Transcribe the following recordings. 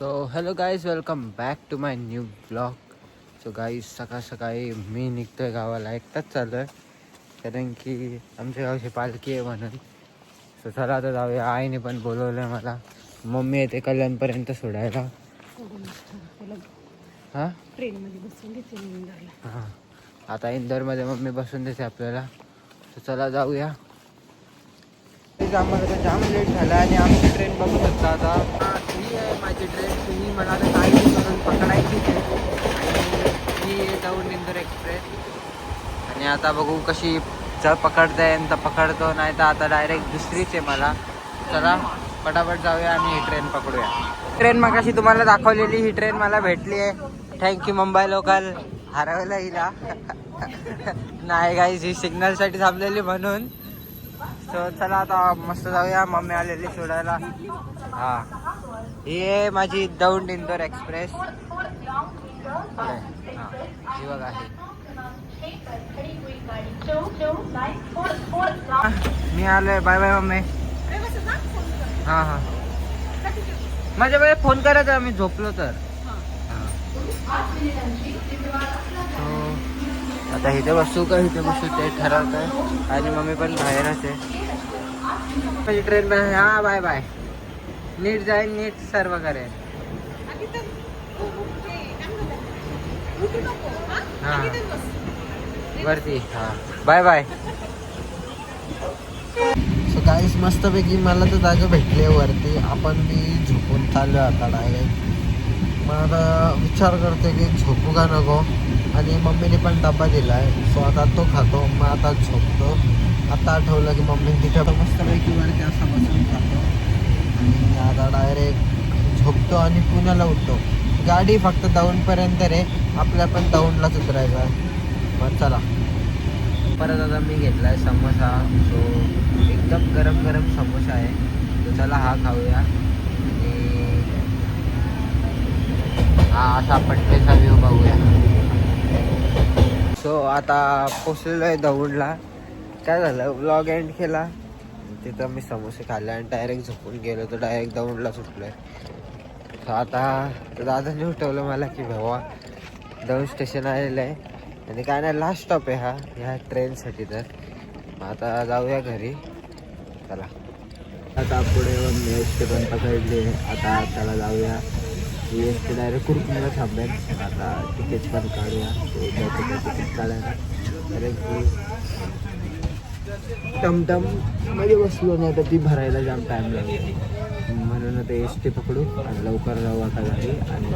So hello guys, welcome back to my new blog. So guys, सकाळ सकाळी मी निघतोय गावाला, एकटाच चालू आहे कारण की आमच्या गावची पालखी आहे म्हणून. सो चला आता जाऊया. आईने पण बोलवलं आहे मला. मम्मी येते कल्याणपर्यंत सोडायला. हां ट्रेनमध्ये बसून घेते. हां, आता इंदोरमध्ये मम्मी बसून देते आपल्याला. तर चला जाऊया. आम्हाला तर जाम लेट झाला आणि आमची ट्रेन बघू शकता आता. ही आहे माझी ट्रेन. तुम्ही मला आता काही करून पकडायचीच आहे. आणि ही जाऊन इंदोर एक्सप्रेस. आणि आता बघू कशी जर पकडता येईल तर पकडतो, नाही तर आता डायरेक्ट दुसरीच आहे मला. चला पटापट जाऊया आणि ही ट्रेन पकडूया. ट्रेन मगाशी तुम्हाला दाखवलेली ही ट्रेन मला भेटली आहे. Thank you Mumbai local. हरवलं हिला. नाही गाईज, ही सिग्नलसाठी थांबलेली म्हणून. सो चला आता मस्त जाऊया. मम्मी आलेली सोडायला. हां, ही आहे माझी दौंड इंदोर एक्सप्रेस. हां, ही बघा आहे. मी आलोय. Bye bye mummy. हां हां, माझ्या वेळेस फोन करायचा, मी झोपलो तर. आता इथे बसू का इथे बसू ते ठरवत आहे. आणि मम्मी पण बाहेरच आहे. माझी ट्रेन पण आहे. हां बाय बाय. नीट जाईन, नीट सर्व करेन. हां वरती. हां बाय बाय. सो गाईस, मस्तपैकी मला तर जागा भेटली आहे वरती. आपण मी झोपून चाललो आता डायरेक्ट. मग आता विचार करते की झोपू का नको. आणि मम्मीने पण डबा दिला आहे, सो आता तो खातो. मग आता झोपतो. आता आठवलं की मम्मी तिथं मस्तपैकी वरती असा बसून खातो. आणि आता डायरेक्ट झोपतो आणि पुण्याला उठतो. गाडी फक्त दौंडपर्यंत रे, आपल्या पण दौंडलाच उतरायचं आहे. मग चला. परत आता मी घेतला आहे समोसा. सो एकदम गरम गरम समोसा आहे. तो चला हा खाऊया. आणि हा असा पट्टेचा व्ह्यू बघूया. सो आता पोचलेलो आहे दौंडला. काय झालं, व्लॉग एंड केला, तिथं मी समोसे खाल्ले आणि डायरेक्ट झोपून गेलो. तर डायरेक्ट दौंडला सुटलो आहे. सो आता दादाने उठवलं मला की भावा दौंड स्टेशन आलेलं आहे. आणि काय नाही, लास्ट स्टॉप आहे हा ह्या ट्रेनसाठी. तर मग आता जाऊया घरी. चला आता पुढे एस टी पण पकडली. आता त्याला जाऊया. एस टी डायरेक्ट कुर्कुला थांबेल. आता तिकीट पण काढूया. तिकीट काढायला डायरेक्ट टमटममध्ये बसलो नाही तर ती भरायला जाम टाईम लागतो. म्हणून आता एस टी पकडू आणि लवकर जाऊ आता घरी. आणि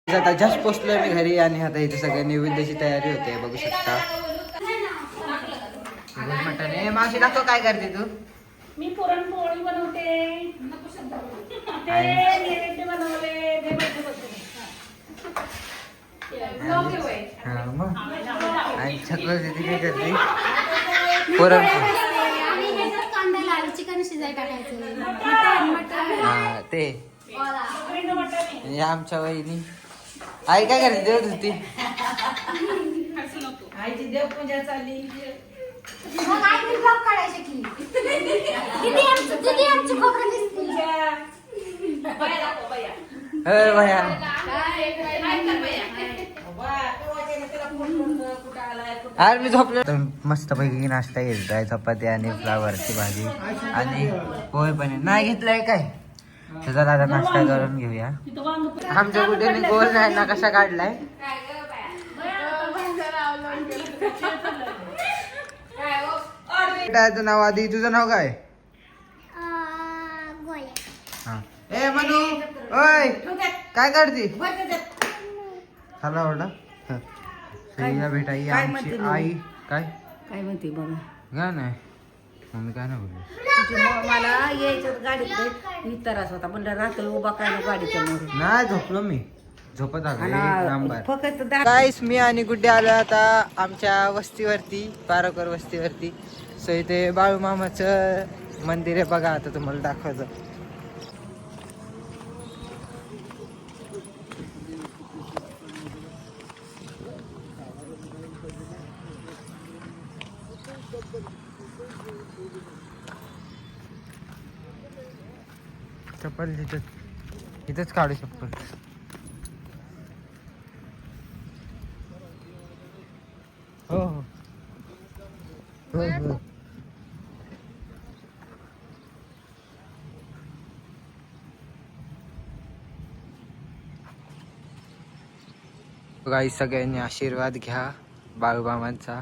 आता जस्ट पोचलोय मी घरी. आणि आता इथे सगळ्या नैवेद्याची तयारी होते, बघू शकता. मटण मावशी दाखव, काय करते तू? मी पुरणपोळी बनवते. नैवेद्य बनवले. मग आणि छकल तिथे काय करते? पुरणपोळी. चिकन शिजाय टाकायचं. हा ते आमच्या वहिनी. आई काय करते? देवत होती. आईची देवपूजा चालली. अरे मी झोपलो. मस्त पैकी नाश्ता घेतलाय. चपाती आणि फ्लावरची भाजी आणि पोहे पण नाही घेतलंय काय. त्याचा दादा नाश्ता करून घेऊया. आमच्या कुठे गोल नाही ना कसा काढलाय. तुझं नाव आधी, तुझं नाव काय? हा ए मनू, ओय काय काढती? चला ओरडा. सईला भेटाई आमची आई. काय काय म्हणते बघा. गा नाही मम्मी काय नाही बोलली. मला यायचं गाडीत मी त्रास होता पण रात्री उभा काय गाडीच्या मोर नाही झोपलो मी. झोपत आलो फक्त गाईस. मी आणि गुड्डे आलो आता आमच्या वस्तीवरती, पारोकर वस्तीवरती. सो इथे बाळूमामाचं मंदिर आहे बघा. आता तुम्हाला दाखवतो. चप्पल इथंच काढू चप्पल. हो हो हो हो. गाई सगळ्यांनी आशीर्वाद घ्या बाळूमामांचा.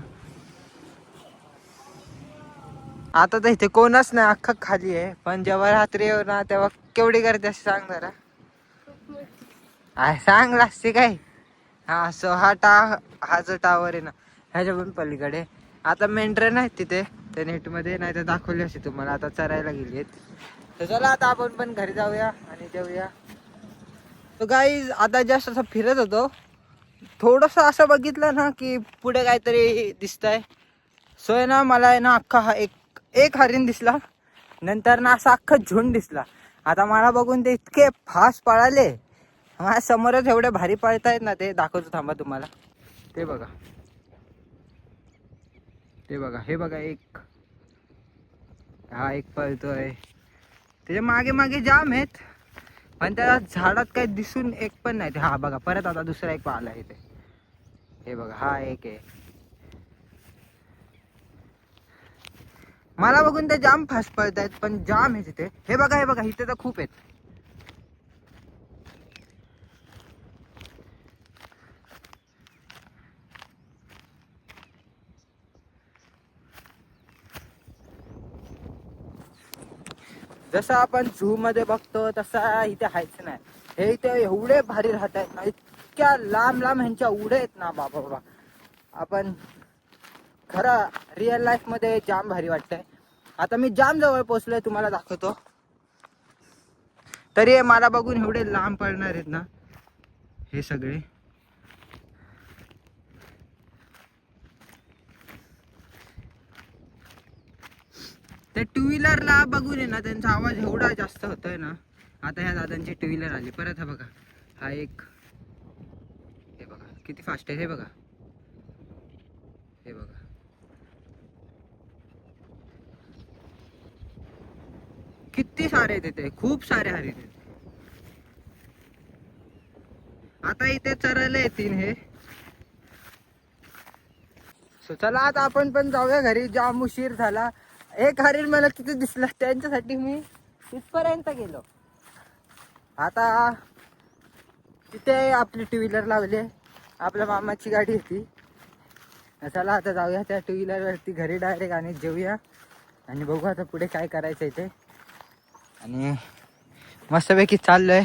आता तर इथे कोणच नाही, अख्खा खाली आहे. पण जेव्हा रात्री येऊ ना तेव्हा केवढी गर्दी असते सांग जरा. सांग लागते काय. हा सो हा जो टावर आहे ना ह्याच्या पण पलीकडे. आता मेंढरं नाहीत तिथे त्या नेटमध्ये, नाही तर दाखवली असते तुम्हाला. आता चरायला गेलीत. तर चला आता आपण पण घरी जाऊया आणि जेऊया. तो गाईज आता जस्ट असं फिरत होतो, थोडस असं बघितलं ना की पुढे काहीतरी दिसतंय. सोय ना मला आहे ना अख्खा एक हरिण दिसला. नंतर ना असा अख्खा झुंड दिसला. आता मला बघून ते इतके फास्ट पळाले. माझ्या समोरच एवढे भारी पळतायत ना, ते दाखवतो थांबा तुम्हाला. ते बघा, ते बघा, हे बघा एक. हा एक पळतोय, त्याच्या मागे मागे जाम आहेत. पण त्या झाडात काही दिसून एक पण नाही. हा बघा परत आता दुसरा एक पाहिला इथे. हे बघा हा एक आहे. मला बघून ते जाम फास्ट पळतायत, पण जाम आहे तिथे. हे बघा इथे तर खूप आहेत. जसं आपण झू मध्ये बघतो तसा इथे हायच नाही. हे इथे एवढे भारी राहत आहेत ना, इतक्या लांब लांब ह्यांच्या उड्या आहेत ना बाबा. आपण खरं रिअल लाईफ मध्ये जाम भारी वाटतंय. आता मी जाम जवळ पोहोचलोय, तुम्हाला दाखवतो. तरी मला बघून एवढे लांब पळणार आहेत ना हे सगळे. ते टू व्हीलरला बघून आहे ना त्यांचा आवाज एवढा जास्त होतोय ना. आता ह्या दादांची टू व्हीलर आली परत. हा बघा हा एक. हे बघा किती फास्ट आहे. हे बघा, हे बघा. किती सारे तिथे, खूप सारे हरिण आहेत. आता इथे चरायला येतील हे. सो चला आता आपण पण जाऊया घरी. जाम उशीर झाला. एक हरिण मला तिथे दिसला, त्यांच्यासाठी मी तिथपर्यंत गेलो. आता तिथे आपली टू व्हीलर लावली, आपल्या मामाची गाडी होती. चला आता जाऊया त्या टू व्हीलर वरती घरी डायरेक्ट आणि जेऊया. आणि बघू आता पुढे काय करायचं इथे. आणि मस्तपैकी चाललोय.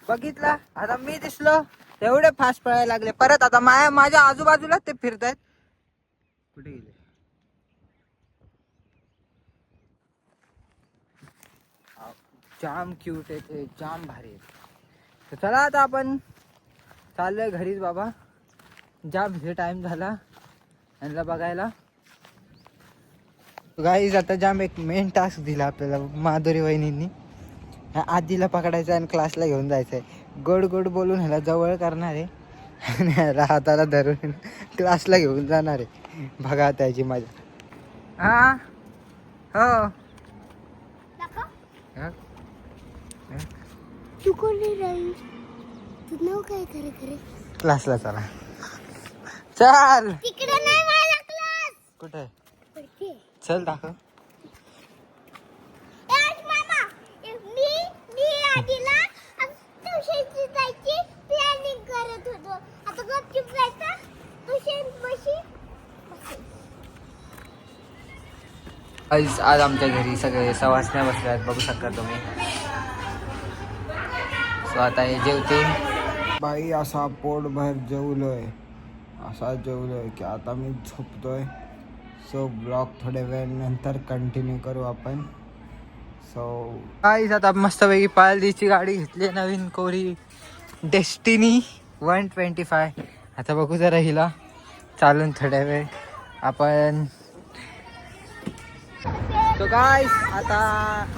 बघितला आता मी दिसलो तेवढे फास्ट पळायला लागले. परत आता माझ्या आजूबाजूला ते फिरतायत. कुठे गेले. जाम क्यूट आहे ते, जाम भारी आहे. तर चला आता आपण चाललोय घरीच बाबा. जाम हे टाइम झाला यांना बघायला. गाईज आता जाम एक मेन टास्क दिला आपल्याला माधुरी वहिनींनी. आजीला पकडायचं आणि क्लासला घेऊन जायचंय. गोड गोड बोलून ह्याला जवळ करणार आहे आणि ह्याला हाताला धरून क्लासला घेऊन जाणार आहे. बघा त्याची मजा. हा हो तू कोणी राहील, तू नाव काय करे करे क्लासला चला. चल तिकडे नाही माझा क्लास. कुठे पडते. चल दाखव. आज मामा मी आधीला ट्युशनची जायची प्लॅनिंग करत होतो. आता गपचूप जायचं ट्युशन बशी. आज आमच्या घरी सगळे सवासण्या बसल्या आहेत, बघू शकता तुम्ही. सो आता हे जेवते. बाई असा पोटभर जेवलोय, असा जेवलोय की आता मी झोपतोय. सो ब्लॉग थोड्या वेळ नंतर कंटिन्यू करू आपण. सो गाईस आता मस्तपैकी पालदीची गाडी घेतली नवीन कोरी डेस्टिनी 125. आता बघू जरा हिला चालून थोड्या वेळ आपण. तो गाईस आता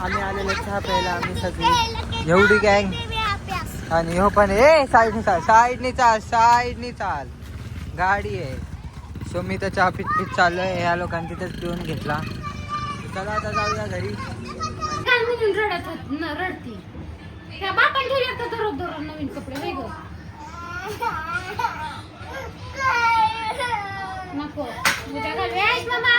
आम्ही आलेलो चहा प्यायला आम्ही सगळी एवढी गँग आणि हो पण ए साईडनी चाल गाडी आहे. सो मी तर चहा पित चाललोय. ह्या लोकांनी तिथेच पिऊन घेतला. चला आता जाऊया घरी. काल म्हणून रडती त्या बापान ठेवली आता दररोज नवीन कपडे वेगळं नको उद्या घाल.